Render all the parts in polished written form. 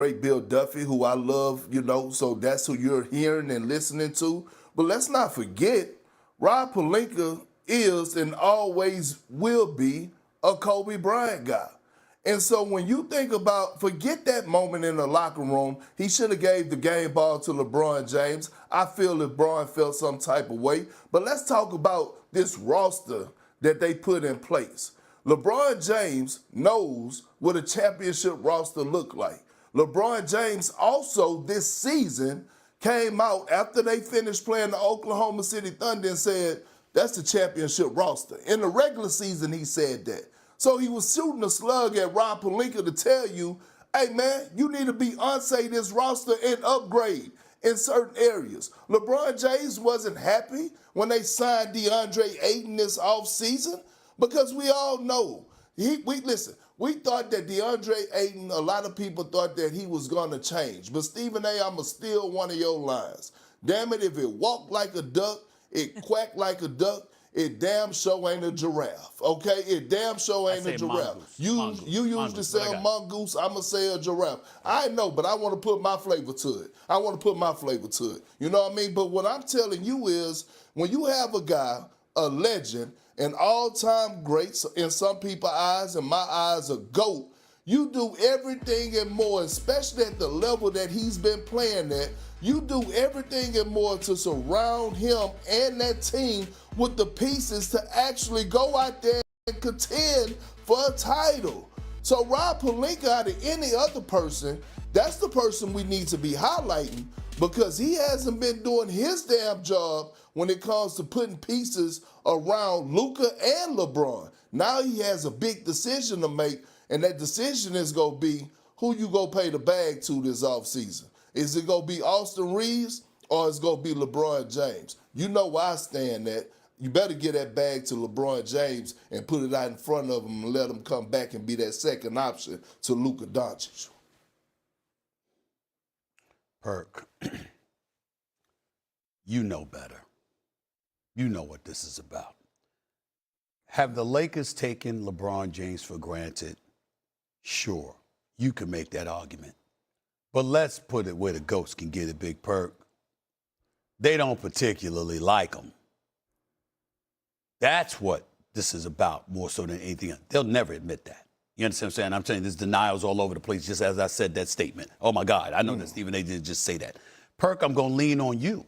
great Bill Duffy, who I love, so that's who you're hearing and listening to. But let's not forget, Rob Pelinka is and always will be a Kobe Bryant guy. And so when you think about, forget that moment in the locker room, he should have gave the game ball to LeBron James. I feel LeBron felt some type of way. But let's talk about this roster that they put in place. LeBron James knows what a championship roster look like. LeBron James also this season came out after they finished playing the Oklahoma City Thunder and said, that's the championship roster. In the regular season, he said that. So he was shooting a slug at Rob Pelinka to tell you, hey, man, you need to be-unsay this roster and upgrade in certain areas. LeBron James wasn't happy when they signed DeAndre Ayton this offseason because we all know, we thought that DeAndre Ayton, a lot of people thought that he was going to change. But Stephen A., I'm going to steal one of your lines. Damn it, if it walked like a duck, it quacked like a duck, it damn sure ain't a giraffe, okay? It damn sure ain't a giraffe. You usually say a mongoose, I'm going to say a giraffe. I know, but I want to put my flavor to it. You know what I mean? But what I'm telling you is when you have a guy, a legend, an all-time great, in some people's eyes, in my eyes, a GOAT, you do everything and more, especially at the level that he's been playing at. You do everything and more to surround him and that team with the pieces to actually go out there and contend for a title. So Rob Pelinka, out of any other person, that's the person we need to be highlighting because he hasn't been doing his damn job when it comes to putting pieces around Luka and LeBron. Now he has a big decision to make, and that decision is going to be who you going to pay the bag to this offseason. Is it going to be Austin Reeves or is it going to be LeBron James? You know where I stand at. You better get that bag to LeBron James and put it out in front of him and let him come back and be that second option to Luka Doncic. Perk, you know better. You know what this is about. Have the Lakers taken LeBron James for granted? Sure, you can make that argument. But let's put it where the ghosts can get it, Big Perk. They don't particularly like him. That's what this is about more so than anything else. They'll never admit that. You understand what I'm saying? I'm saying there's denials all over the place, just as I said that statement. Oh, my God, I know that Stephen A. didn't just say that. Perk, I'm going to lean on you,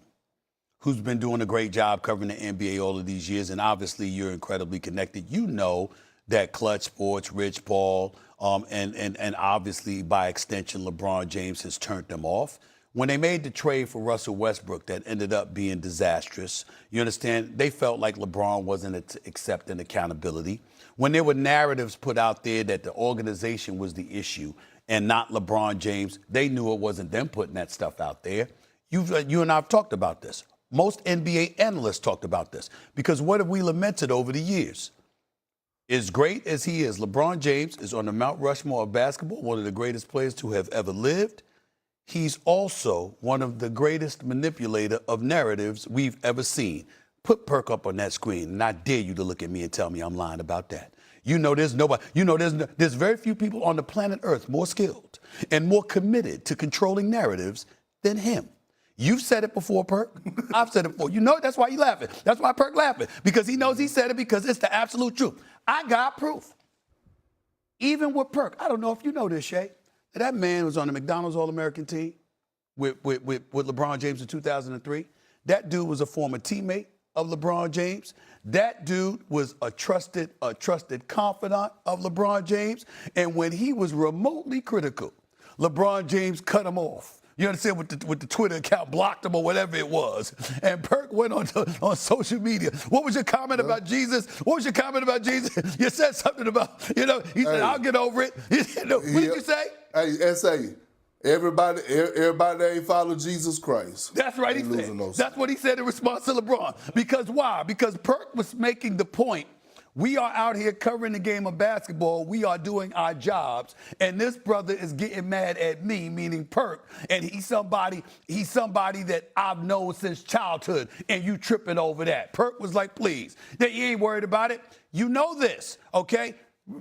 who's been doing a great job covering the NBA all of these years, and obviously you're incredibly connected. You know that Clutch Sports, Rich Paul, and obviously by extension LeBron James has turned them off. When they made the trade for Russell Westbrook that ended up being disastrous, you understand, they felt like LeBron wasn't accepting accountability. When there were narratives put out there that the organization was the issue and not LeBron James, they knew it wasn't them putting that stuff out there. You and I have talked about this. Most NBA analysts talked about this because what have we lamented over the years? As great as he is, LeBron James is on the Mount Rushmore of basketball, one of the greatest players to have ever lived. He's also one of the greatest manipulator of narratives we've ever seen. Put Perk up on that screen, and I dare you to look at me and tell me I'm lying about that. You know there's nobody, there's very few people on the planet Earth more skilled and more committed to controlling narratives than him. You've said it before, Perk. I've said it before. You know that's why you're laughing. That's why Perk laughing, because he knows he said it because it's the absolute truth. I got proof. Even with Perk, I don't know if you know this, Shay, that man was on the McDonald's All-American team with LeBron James in 2003. That dude was a former teammate of LeBron James. That dude was a trusted confidant of LeBron James. And when he was remotely critical, LeBron James cut him off. You understand, with the Twitter account, blocked him or whatever it was. And Perk went on social media. What was your comment about Jesus? What was your comment about Jesus? You said something about, he said, I'll get over it. What did you say? Hey, S.A., everybody that ain't follow Jesus Christ. That's right, he said. That's what he said in response to LeBron. Because why? Because Perk was making the point, we are out here covering the game of basketball. We are doing our jobs. And this brother is getting mad at me, meaning Perk. And he's somebody that I've known since childhood. And you tripping over that. Perk was like, please. That you ain't worried about it. You know this, okay?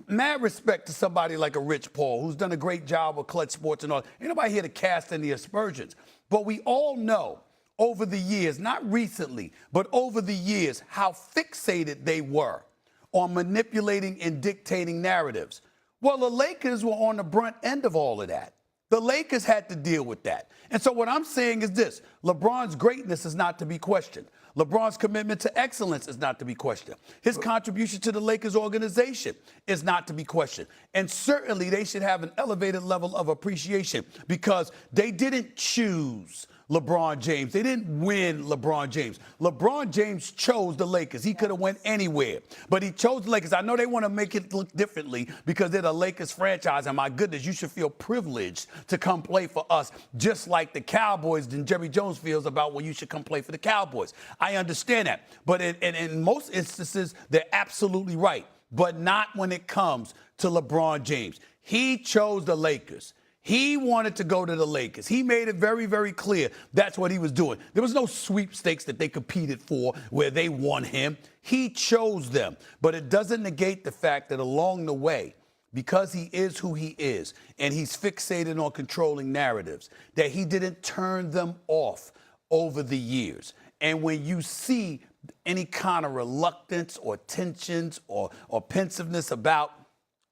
Mad respect to somebody like a Rich Paul, who's done a great job with Clutch Sports and all. Ain't nobody here to cast any aspersions. But we all know over the years, not recently, but over the years, how fixated they were on manipulating and dictating narratives. Well, the Lakers were on the brunt end of all of that. The Lakers had to deal with that. And so what I'm saying is this: LeBron's greatness is not to be questioned. LeBron's commitment to excellence is not to be questioned. His contribution to the Lakers organization is not to be questioned. And certainly they should have an elevated level of appreciation because they didn't choose LeBron James. They didn't win LeBron James. LeBron James chose the Lakers. He could have went anywhere, but he chose the Lakers. I know they want to make it look differently because they're the Lakers franchise, and my goodness, you should feel privileged to come play for us, just like the Cowboys and Jerry Jones feels about, well, you should come play for the Cowboys. I understand that, but in most instances, they're absolutely right, but not when it comes to LeBron James. He chose the Lakers. He wanted to go to the Lakers. He made it very, very clear that's what he was doing. There was no sweepstakes that they competed for where they won him. He chose them. But it doesn't negate the fact that along the way, because he is who he is, and he's fixated on controlling narratives, that he didn't turn them off over the years. And when you see any kind of reluctance or tensions or pensiveness about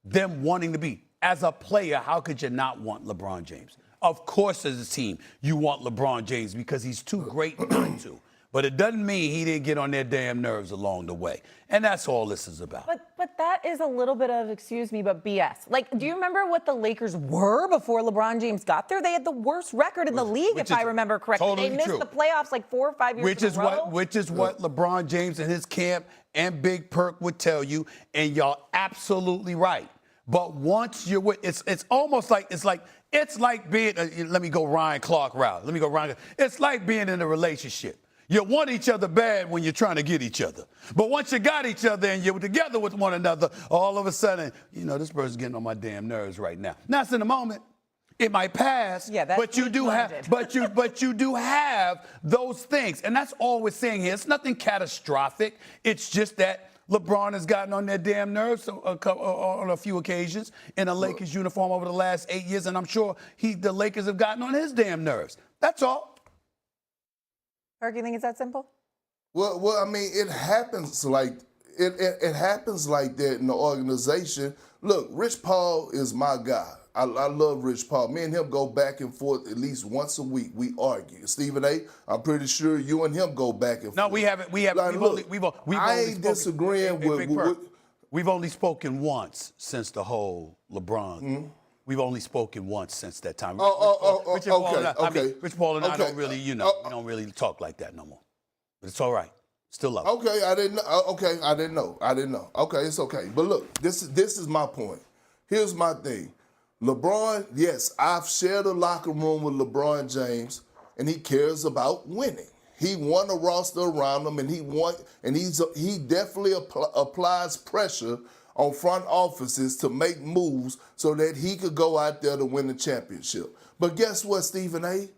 them wanting to be, as a player, how could you not want LeBron James? Of course, as a team, you want LeBron James because he's too great not to. But it doesn't mean he didn't get on their damn nerves along the way. And that's all this is about. But that is a little bit of, excuse me, but BS. Like, do you remember what the Lakers were before LeBron James got there? They had the worst record in the league, if I remember correctly. Totally they missed true. the playoffs like 4 or 5 years in a row. Which is what LeBron James and his camp and Big Perk would tell you, and y'all absolutely right. But once you're with, it's almost like it's like being. Let me go Ryan Clark route. Let me go Ryan. It's like being in a relationship. You want each other bad when you're trying to get each other, but once you got each other and you're together with one another, all of a sudden, this person's getting on my damn nerves right now. Now it's in the moment. It might pass, yeah, that's but you do have, but you do have those things, and that's all we're saying here. It's nothing catastrophic. It's just that LeBron has gotten on their damn nerves on a few occasions in a Lakers uniform over the last 8 years, and I'm sure the Lakers have gotten on his damn nerves. That's all. Perk, you think it's that simple? Well, I mean, it happens like it happens like that in the organization. Look, Rich Paul is my guy. I love Rich Paul. Me and him go back and forth at least once a week. We argue. Stephen A., I'm pretty sure you and him go back and forth. No, we haven't. I ain't disagreeing with. We've only spoken once since the whole LeBron. Mm-hmm. We've only spoken once since that time. Okay. Rich Paul and I don't really, we don't really talk like that no more. But it's all right. Still love it. Okay, I didn't know. I didn't know. Okay, it's okay. But look, this is my point. Here's my thing. LeBron, yes, I've shared a locker room with LeBron James, and he cares about winning. He won a roster around him, and he definitely applies pressure on front offices to make moves so that he could go out there to win the championship. But guess what, Stephen A.?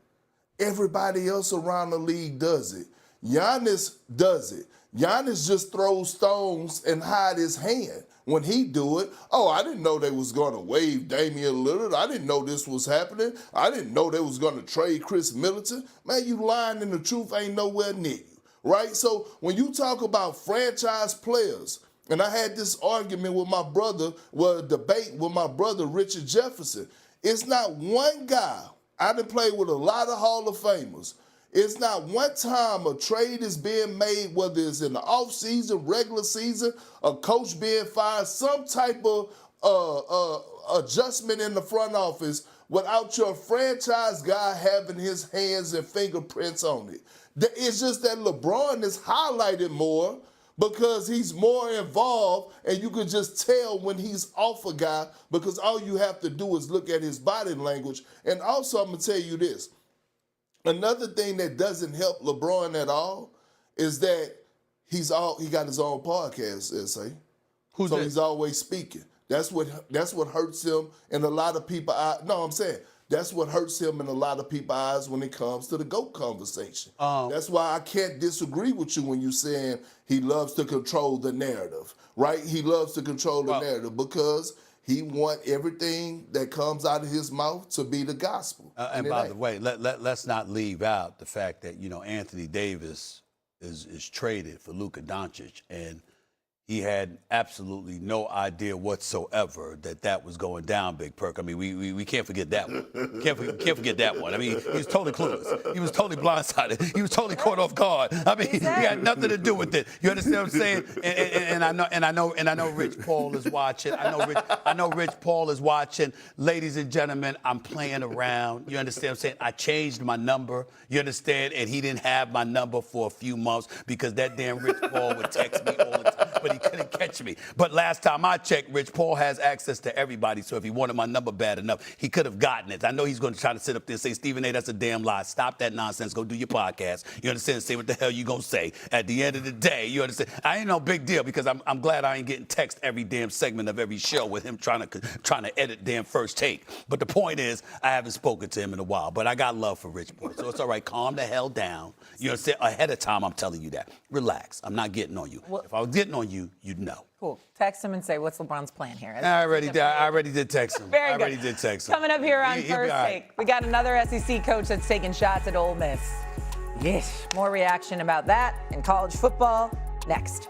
Everybody else around the league does it. Giannis does it. Giannis just throws stones and hide his hand. When he do it, I didn't know they was going to waive Damian Lillard. I didn't know this was happening. I didn't know they was going to trade Chris Middleton. Man, you lying and the truth ain't nowhere near you, right? So when you talk about franchise players, and I had this argument with my brother, debate with my brother, Richard Jefferson, it's not one guy. I done played with a lot of Hall of Famers. It's not one time a trade is being made, whether it's in the offseason, regular season, a coach being fired, some type of adjustment in the front office without your franchise guy having his hands and fingerprints on it. It's just that LeBron is highlighted more because he's more involved, and you could just tell when he's off a guy because all you have to do is look at his body language. And also, I'm going to tell you this. Another thing that doesn't help LeBron at all is that he got his own podcast, S.A. Who's that? He's always speaking. That's what hurts him, and a lot of people. I'm saying That's what hurts him in a lot of people's eyes when it comes to the GOAT conversation. That's why I can't disagree with you when you're saying he loves to control the narrative, right? He loves to control the narrative because he wants everything that comes out of his mouth to be the gospel. And by the way, let's not leave out the fact that, Anthony Davis is traded for Luka Doncic, and he had absolutely no idea whatsoever that was going down, Big Perk. I mean, we can't forget that one. Can't forget that one. I mean, he was totally clueless. He was totally blindsided. He was totally caught off guard. I mean, he had nothing to do with it. You understand what I'm saying? And I know Rich Paul is watching. I know Rich Paul is watching. Ladies and gentlemen, I'm playing around. You understand what I'm saying? I changed my number. You understand? And he didn't have my number for a few months because that damn Rich Paul would text me all the time. But he couldn't catch me. But last time I checked, Rich Paul has access to everybody. So if he wanted my number bad enough, he could have gotten it. I know he's going to try to sit up there and say, Stephen A., that's a damn lie. Stop that nonsense. Go do your podcast. You understand? Say what the hell you going to say. At the end of the day, you understand? I ain't no big deal because I'm glad I ain't getting text every damn segment of every show with him trying to edit damn First Take. But the point is, I haven't spoken to him in a while. But I got love for Rich Paul. So it's all right. Calm the hell down. You understand? Ahead of time, I'm telling you that. Relax. I'm not getting on you. Well, if I was getting on you, you'd know. Cool. Text him and say, what's LeBron's plan here? I already did text him. Very good. I already did text him. Coming up here on First Take, we got another SEC coach that's taking shots at Ole Miss. Yes. More reaction about that in college football next.